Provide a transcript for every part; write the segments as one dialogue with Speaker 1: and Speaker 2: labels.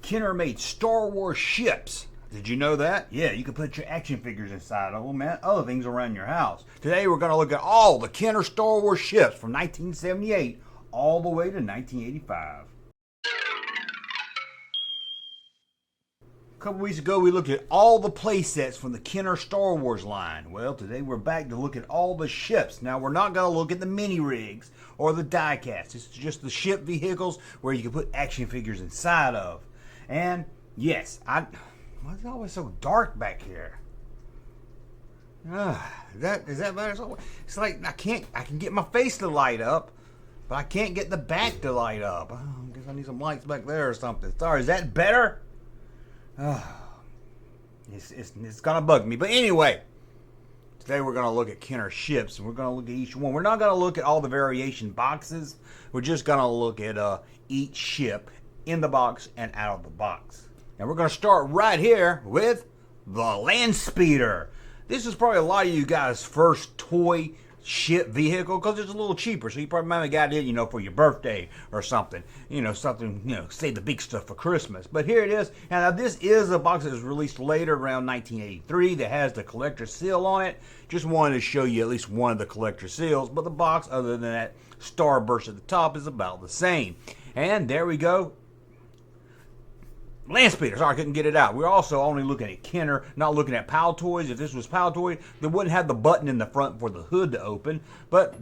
Speaker 1: Kenner made Star Wars ships. Did you know that? Yeah, you can put your action figures inside of them and other things around your house. Today we're going to look at all the Kenner Star Wars ships from 1978 all the way to 1985. A couple weeks ago we looked at all the play sets from the Kenner Star Wars line. Well, today we're back to look at all the ships. Now we're not going to look at the mini rigs or the die cast. It's just the ship vehicles where you can put action figures inside of. And yes, why is it always so dark back here? Is that better? It's like I can get my face to light up, but I can't get the back to light up. I guess I need some lights back there or something. Sorry, is that better? It's gonna bug me. But anyway, today we're gonna look at Kenner ships, and we're gonna look at each one. We're not gonna look at all the variation boxes. We're just gonna look at each ship in the box and out of the box. And we're going to start right here with the Land Speeder. This is probably a lot of you guys' first toy ship vehicle because it's a little cheaper. So you probably might have got it, for your birthday or something. Save the big stuff for Christmas. But here it is. And now this is a box that was released later around 1983 that has the collector seal on it. Just wanted to show you at least one of the collector seals. But the box, other than that starburst at the top, is about the same. And there we go. Land Speeder. Sorry, I couldn't get it out. We're also only looking at Kenner, not looking at Pal Toys. If this was Pal Toy, they wouldn't have the button in the front for the hood to open. But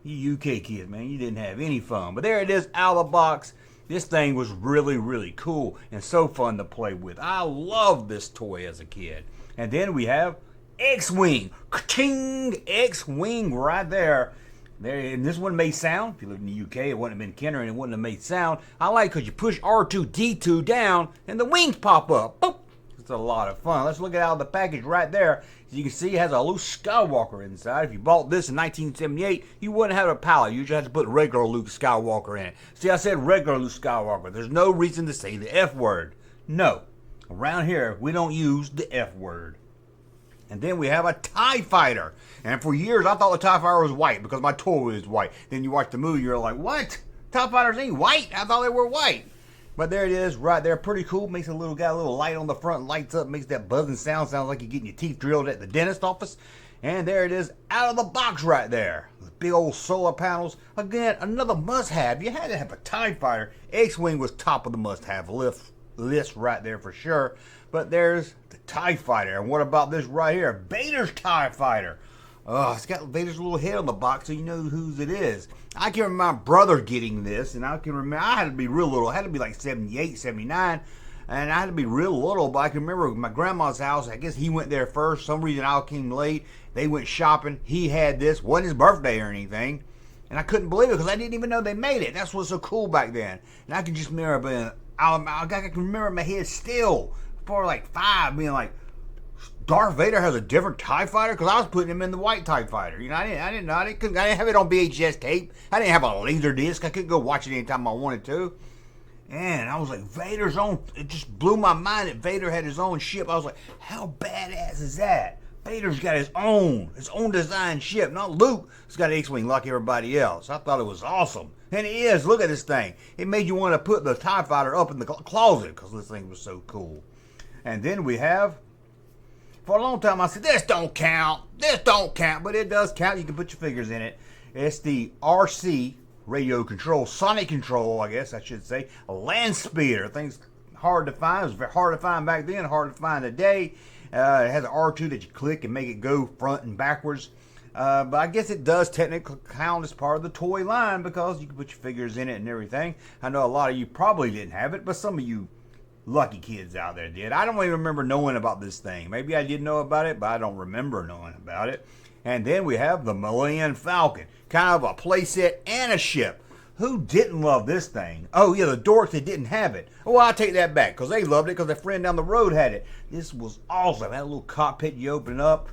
Speaker 1: you UK kids, man, you didn't have any fun. But there it is, out of the box. This thing was really, really cool and so fun to play with. I loved this toy as a kid. And then we have X-Wing. Ka-ching! X-Wing right there. And this one made sound. If you live in the UK, it wouldn't have been Kenner and it wouldn't have made sound. I like because you push R2-D2 down and the wings pop up. Boop. It's a lot of fun. Let's look at out of the package right there. As you can see, it has a Luke Skywalker inside. If you bought this in 1978, you wouldn't have a pallet. You just have to put regular Luke Skywalker in it. See, I said regular Luke Skywalker. There's no reason to say the F word. No. Around here, we don't use the F word. And then we have a TIE Fighter. And for years, I thought the TIE Fighter was white because my toy was white. Then you watch the movie, you're like, what? TIE Fighters ain't white? I thought they were white. But there it is, right there. Pretty cool. Got a little light on the front, lights up, makes that buzzing sound. Sounds like you're getting your teeth drilled at the dentist office. And there it is, out of the box right there. With big old solar panels. Again, another must-have. You had to have a TIE Fighter. X-Wing was top of the must-have list right there for sure. But there's the TIE Fighter. And what about this right here? Vader's TIE Fighter. It's got Vader's little head on the box so you know whose it is. I can remember my brother getting this, and I can remember I had to be real little. I had to be like 78, 79, and I had to be real little, but I can remember my grandma's house. I guess he went there first. For some reason I came late. They went shopping. He had this. Wasn't his birthday or anything. And I couldn't believe it because I didn't even know they made it. That's what's so cool back then. And I can just remember I can remember in my head still, for like 5, being like, Darth Vader has a different TIE Fighter? Because I was putting him in the white TIE Fighter. I didn't know. I didn't have it on VHS tape. I didn't have a laser disc. I couldn't go watch it anytime I wanted to. And I was like, Vader's own. It just blew my mind that Vader had his own ship. I was like, how badass is that? Vader's got his own design ship. Not Luke. He's got an X-Wing like everybody else. I thought it was awesome. And it is. Look at this thing. It made you want to put the TIE Fighter up in the closet because this thing was so cool. And then we have, for a long time I said, this don't count. But it does count. You can put your figures in it. It's the RC, radio control, sonic control, I guess I should say, a Land Speeder. Thing's hard to find. It was hard to find back then, hard to find today. It has an R2 that you click and make it go front and backwards. But I guess it does technically count as part of the toy line because you can put your figures in it and everything. I know a lot of you probably didn't have it, but some of you lucky kids out there did. I don't even remember knowing about this thing. Maybe I did know about it, but I don't remember knowing about it. And then we have the Millennium Falcon. Kind of a playset and a ship. Who didn't love this thing? Oh, yeah, the dorks that didn't have it. Oh, I'll take that back because they loved it because their friend down the road had it. This was awesome. It had a little cockpit you open up.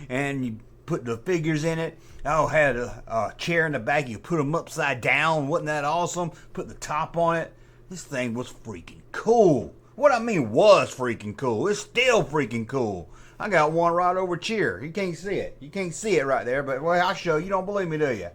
Speaker 1: And you put the figures in it. Oh, had a chair in the back. You put them upside down. Wasn't that awesome? Put the top on it. This thing was freaking cool. What I mean was freaking cool. It's still freaking cool. I got one right over here. You can't see it. You can't see it right there, but well, I'll show you. You don't believe me, do you?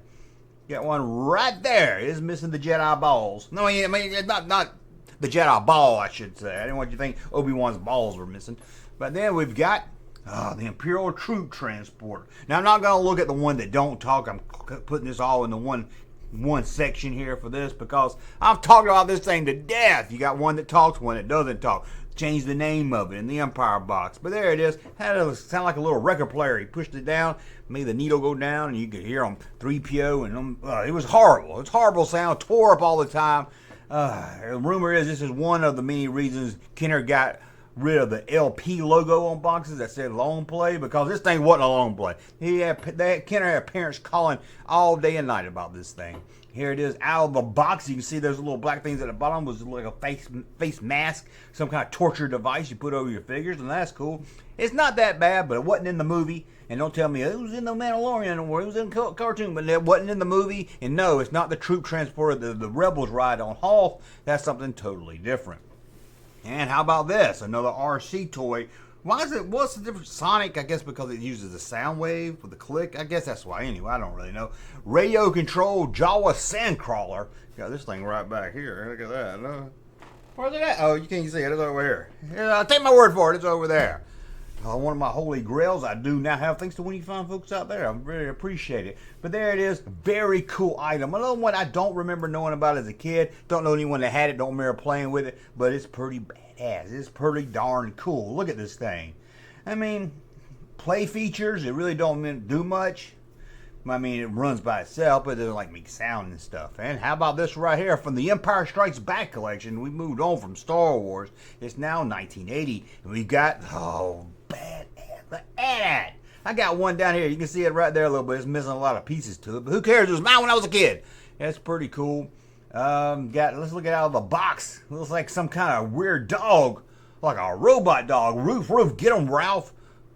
Speaker 1: Got one right there. It is missing the Jedi balls. No, I mean not the Jedi ball, I should say. I didn't want you to think Obi-Wan's balls were missing. But then we've got the Imperial Troop Transporter. Now, I'm not going to look at the one that don't talk. I'm putting this all in the one section here for this because I've talked about this thing to death. You got one that talks, one that doesn't talk. Change the name of it in the Empire box. But there it is. Had it sound like a little record player. He pushed it down, made the needle go down, and you could hear him 3PO. And it was horrible. It's horrible sound. Tore up all the time. The rumor is this is one of the many reasons Kenner got rid of the LP logo on boxes that said long play, because this thing wasn't a long play. Kenner had parents calling all day and night about this thing. Here it is out of the box. You can see those little black things at the bottom was like a face mask, some kind of torture device you put over your figures, and that's cool. It's not that bad, but it wasn't in the movie. And don't tell me it was in the Mandalorian or it was in the cartoon, but it wasn't in the movie. And no, it's not the troop transporter the Rebels ride on Hoth. That's something totally different. And how about this? Another RC toy. What's the difference? Sonic, I guess because it uses a sound wave with the click. I guess that's why. Anyway, I don't really know. Radio controlled Jawa Sandcrawler. Got this thing right back here. Look at that. Where's it at? Oh, you can't see it. It's over here. Yeah, take my word for it. It's over there. One of my holy grails I do now have, thanks to when you find folks out there. I really appreciate it. But there it is. Very cool item. Another one I don't remember knowing about as a kid. Don't know anyone that had it. Don't remember playing with it. But it's pretty badass. It's pretty darn cool. Look at this thing. I mean, play features, it really don't do much. I mean, it runs by itself, but it doesn't like make sound and stuff. And how about this right here from the Empire Strikes Back collection? We moved on from Star Wars. It's now 1980. And we've got, badass, the AT-AT. I got one down here. You can see it right there a little bit. It's missing a lot of pieces to it. But who cares? It was mine when I was a kid. That's pretty cool. Let's look at it out of the box. It looks like some kind of weird dog. Like a robot dog. Roof, get him, Ralph.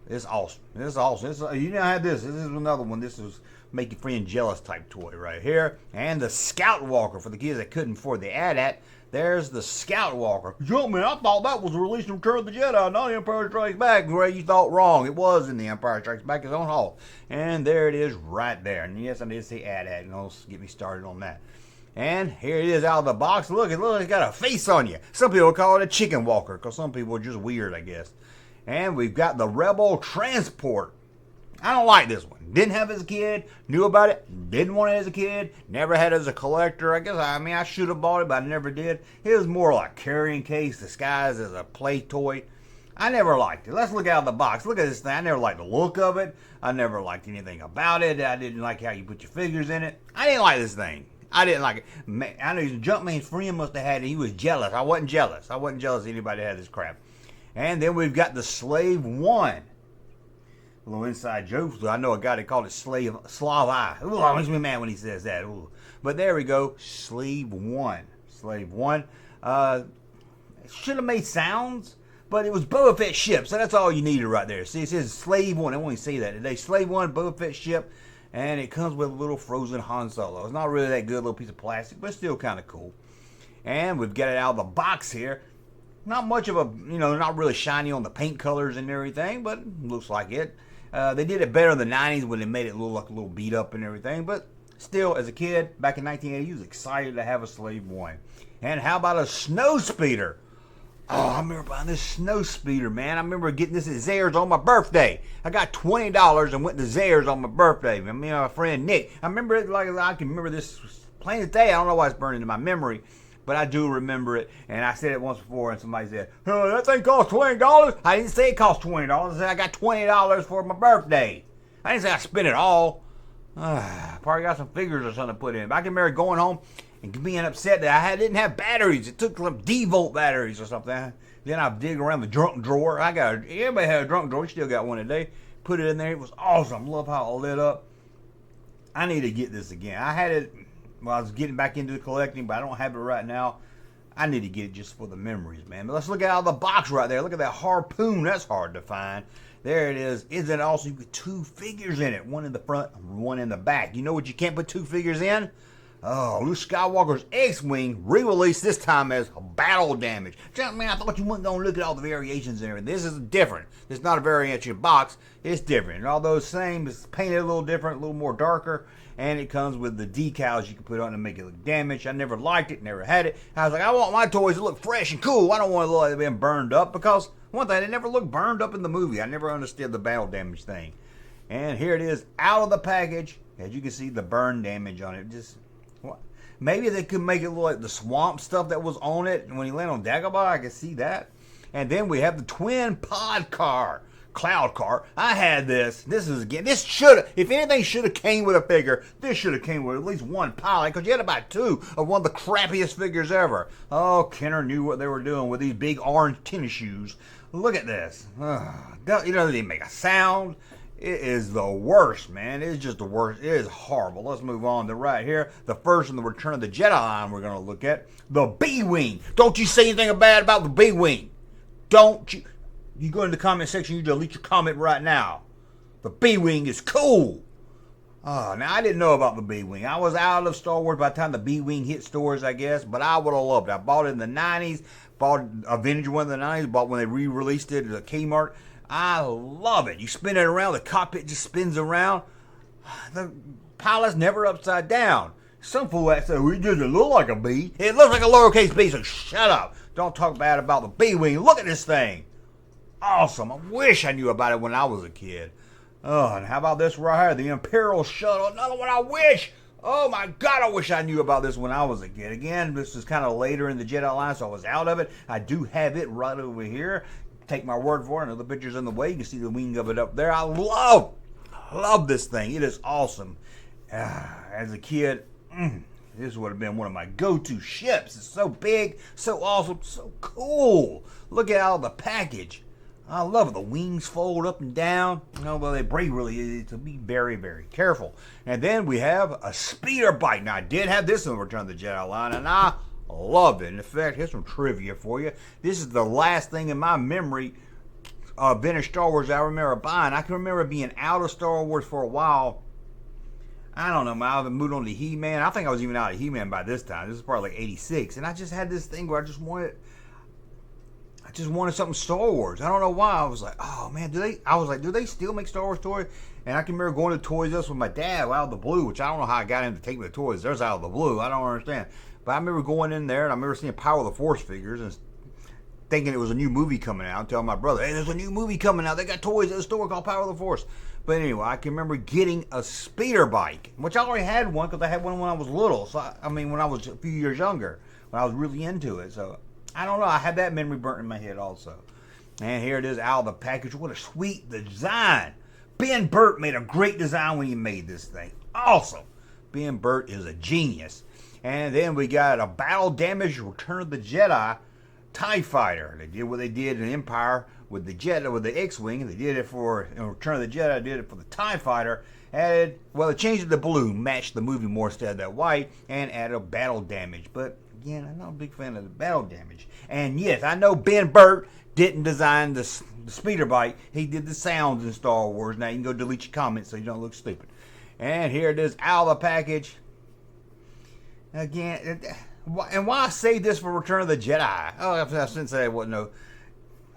Speaker 1: It's awesome. It's awesome. You know, I have this. This is another one. This is make your friend jealous type toy right here. And the Scout Walker for the kids that couldn't afford the AT-AT. There's the Scout Walker. Junkman, I thought that was released in Return of the Jedi, not the Empire Strikes Back. Where you thought wrong. It was in the Empire Strikes Back, its own hall. And there it is right there. And yes, I did say AT-AT. And don't get me started on that. And here it is out of the box. Look, it's got a face on you. Some people call it a chicken walker because some people are just weird, I guess. And we've got the Rebel Transport. I don't like this one. Didn't have it as a kid. Knew about it. Didn't want it as a kid. Never had it as a collector. I should have bought it, but I never did. It was more like carrying case disguised as a play toy. I never liked it. Let's look out of the box. Look at this thing. I never liked the look of it. I never liked anything about it. I didn't like how you put your figures in it. I didn't like this thing. I didn't like it. I know Junkman's friend must have had it. He was jealous. I wasn't jealous. I wasn't jealous anybody had this crap. And then we've got the Slave One. A little inside joke. I know a guy that called it Slav Eye. Ooh, it makes me mad when he says that. Ooh. But there we go. Slave One. Slave One. Should have made sounds, but it was Boba Fett ship. So that's all you needed right there. See, it says Slave One. I won't even say that today. Slave One, Boba Fett ship. And it comes with a little frozen Han Solo. It's not really that good, little piece of plastic, but it's still kind of cool. And we've got it out of the box here. Not much of a, not really shiny on the paint colors and everything, but looks like it. They did it better in the 90s when they made it look like a little beat up and everything. But still, as a kid, back in 1980, he was excited to have a Slave One. And how about a snow speeder? Oh, I remember buying this snow speeder, man. I remember getting this at Zayre's on my birthday. I got $20 and went to Zayre's on my birthday. Me and my friend Nick. I remember it like I can remember this plain as day. I don't know why it's burned into my memory, but I do remember it. And I said it once before, and somebody said, "Oh, that thing cost $20." I didn't say it cost $20. I said I got $20 for my birthday. I didn't say I spent it all. Probably got some figures or something to put in. But I can remember going home and being upset that I didn't have batteries. It took some D-volt batteries or something. Then I dig around the junk drawer. Everybody had a junk drawer. We still got one today. Put it in there. It was awesome. Love how it lit up. I need to get this again. I had it while I was getting back into the collecting, but I don't have it right now. I need to get it just for the memories, man. But let's look out of the box right there. Look at that harpoon. That's hard to find. There it is. Isn't it also you put two figures in it? One in the front, one in the back. You know what you can't put two figures in? Oh, Luke Skywalker's X-Wing re-released this time as battle damage. Man, I thought you weren't going to look at all the variations and everything. This is different. It's not a variation box. It's different. And although it's the same, it's painted a little different, a little more darker. and it comes with the decals you can put on to make it look damaged. I never liked it, never had it. I was like, I want my toys to look fresh and cool. I don't want to look like they've been burned up, because one thing, they never looked burned up in the movie. I never understood the battle damage thing. And here it is out of the package. As you can see, the burn damage on it. Just what? Maybe they could make it look like the swamp stuff that was on it when he landed on Dagobah. I can see that. And then we have the twin pod car. Cloud car. I had this. This should have, if anything should have came with a figure, this should have came with at least one pilot, because you had to buy two of one of the crappiest figures ever. Oh, Kenner knew what they were doing with these big orange tennis shoes. Look at this. You know, they didn't make a sound. It is the worst, man. It's just the worst. It is horrible. Let's move on to right here. The first in the Return of the Jedi line we're going to look at. The B-Wing. Don't you say anything bad about the B-Wing. Don't you. You go in the comment section, you delete your comment right now. The B-Wing is cool. Oh, now I didn't know about the B-Wing. I was out of Star Wars by the time the B-Wing hit stores, I guess. But I would have loved it. I bought it in the 90s. Bought a vintage one in the 90s. Bought when they re-released it at Kmart. I love it. You spin it around, the cockpit just spins around. The pilot's never upside down. Some fool that said, well, it doesn't look like a B. It looks like a lowercase b, so shut up. Don't talk bad about the B-Wing. Look at this thing. Awesome. I wish I knew about it when I was a kid. Oh, and how about this right here? The Imperial Shuttle. Another one I wish. Oh my God, I wish I knew about this when I was a kid. Again, this is kind of later in the Jedi line, so I was out of it. I do have it right over here. Take my word for it. Another picture's in the way. You can see the wing of it up there. I love this thing. It is awesome. As a kid, this would have been one of my go-to ships. It's so big, so awesome, so cool. Look at all the package. I love it. The wings fold up and down. Although they break really, to be very, very careful. And then we have a speeder bike. Now, I did have this in the Return of the Jedi line, and I love it. In fact, here's some trivia for you. This is the last thing in my memory of vintage Star Wars I remember buying. I can remember being out of Star Wars for a while. I don't know, I moved on to He-Man. I think I was even out of He-Man by this time. This is probably like 86. And I just had this thing where I just wanted something Star Wars. I don't know why. I was like, oh man, do they still make Star Wars toys? And I can remember going to Toys R Us with my dad out of the blue, which I don't know how I got him to take me to Toys R Us out of the blue. I don't understand. But I remember going in there and I remember seeing Power of the Force figures and thinking it was a new movie coming out, telling my brother, hey, there's a new movie coming out. They got toys at the store called Power of the Force. But anyway, I can remember getting a speeder bike, which I already had one because I had one when I was little. So, when I was a few years younger, when I was really into it. So, I don't know. I had that memory burnt in my head also. And here it is out of the package. What a sweet design. Ben Burtt made a great design when he made this thing. Awesome. Ben Burtt is a genius. And then we got a battle-damaged Return of the Jedi TIE Fighter. They did what they did in Empire with the Jedi, with the X-Wing. They did it for Return of the Jedi. Did it for the TIE Fighter. They changed it to blue, matched the movie more instead of that white, and added battle damage. But again, I'm not a big fan of the battle damage. And yes, I know Ben Burtt didn't design the speeder bike. He did the sounds in Star Wars. Now you can go delete your comments so you don't look stupid. And here it is out of the package. Again, and why I saved this for Return of the Jedi? Oh, I shouldn't say it wasn't no.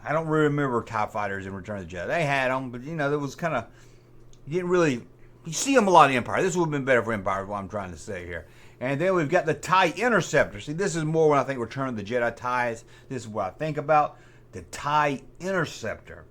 Speaker 1: I don't really remember TIE Fighters in Return of the Jedi. They had them, but there was kind of, you didn't really, you see them a lot in Empire. This would have been better for Empire, is what I'm trying to say here. And then we've got the TIE Interceptor. See, this is more when I think Return of the Jedi ties. This is what I think about. The TIE Interceptor.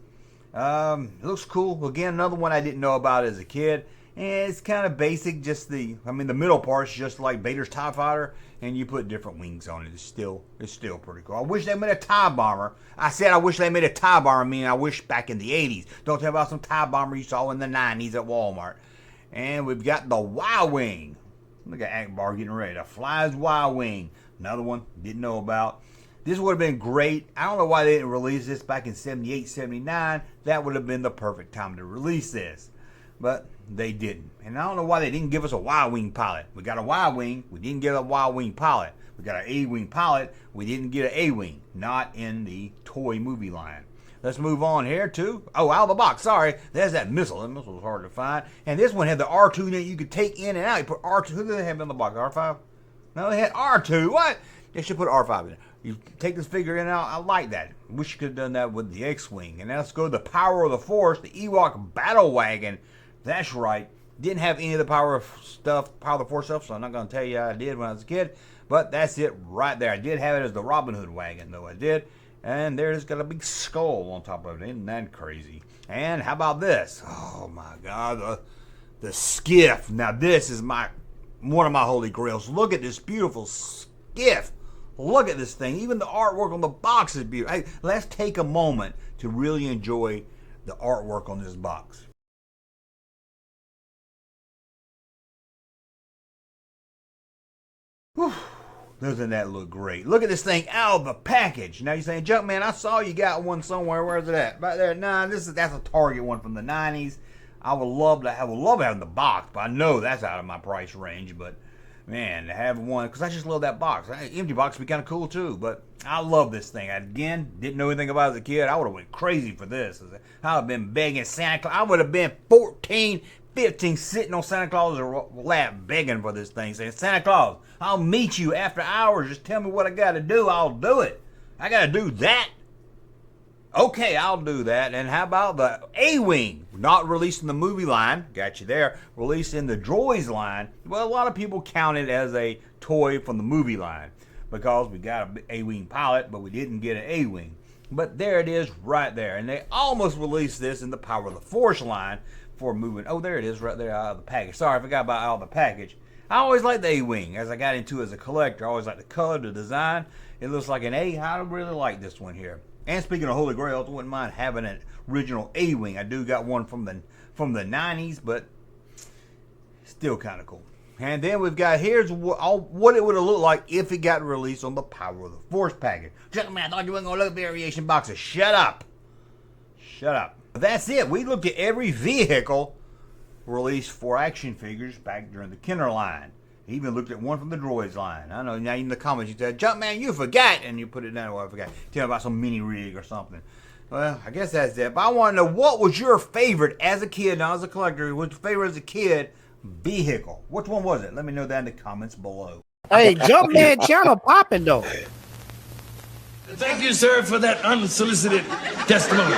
Speaker 1: It looks cool. Again, another one I didn't know about as a kid. And it's kind of basic, just the middle part's just like Vader's TIE Fighter, and you put different wings on it. It's still pretty cool. I wish they made a TIE Bomber. I said I wish they made a TIE Bomber, I wish back in the 80s. Don't tell me about some TIE Bomber you saw in the 90s at Walmart. And we've got the Y-Wing. Look at Akbar getting ready to fly his Y-Wing. Another one, didn't know about. This would have been great. I don't know why they didn't release this back in 78, 79. That would have been the perfect time to release this. But they didn't. And I don't know why they didn't give us a Y-Wing pilot. We got a Y-Wing. We didn't get a Y-Wing pilot. We got an A-Wing pilot. We didn't get an A-Wing. Not in the toy movie line. Let's move on here to, out of the box, sorry. There's that missile. That missile was hard to find. And this one had the R2 that you could take in and out. You put R2. Who did they have in the box? R5? No, they had R2. What? They should put R5 in there. You take this figure in and out. I like that. Wish you could have done that with the X-Wing. And now let's go to the Power of the Force, the Ewok Battle Wagon. That's right. Didn't have any of the power of the Force stuff, so I'm not going to tell you I did when I was a kid. But that's it right there. I did have it as the Robin Hood wagon, though I did. And there's got a big skull on top of it. Isn't that crazy? And how about this? Oh my God, the skiff. Now this is one of my holy grails. Look at this beautiful skiff. Look at this thing. Even the artwork on the box is beautiful. Hey, let's take a moment to really enjoy the artwork on this box. Whew. Doesn't that look great? Look at this thing out of the package. Now you're saying, Junkman, I saw you got one somewhere. Where's it at? Right there. Nah, that's a Target one from the 90s. I would love having the box, but I know that's out of my price range. But man, to have one, because I just love that box. Empty box would be kind of cool too, but I love this thing. I, again, didn't know anything about it as a kid. I would have went crazy for this. I would have been begging Santa Claus. I would have been 14, 15 sitting on Santa Claus' lap begging for this thing, saying, Santa Claus, I'll meet you after hours. Just tell me what I got to do. I'll do it. I got to do that. Okay, I'll do that. And how about the A-Wing? Not released in the movie line. Got you there. Released in the Droids line. Well, a lot of people count it as a toy from the movie line because we got an A-Wing pilot, but we didn't get an A-Wing. But there it is right there. And they almost released this in the Power of the Force line for moving. Oh, there it is right there out of the package. Sorry, I forgot about out of the package. I always liked the A-Wing. As I got into it as a collector, I always liked the color, the design. It looks like an A. I really like this one here. And speaking of Holy Grails, I wouldn't mind having an original A-Wing. I do got one from the 90s, but still kind of cool. And then we've got, here's what it would have looked like if it got released on the Power of the Force package. Gentlemen, I thought you weren't going to look at variation boxes. Shut up. Shut up. That's it. We looked at every vehicle released for action figures back during the Kenner line. Even looked at one from the Droids line. I know, now in the comments you said, Junkman, you forgot, and you put it down. Well, I forgot. Tell me about some mini rig or something. Well, I guess that's it. But I want to know, what was your favorite as a kid, not as a collector, what's your favorite as a kid vehicle? Which one was it? Let me know that in the comments below.
Speaker 2: Hey, Junkman channel popping though.
Speaker 3: Thank you, sir, for that unsolicited testimony.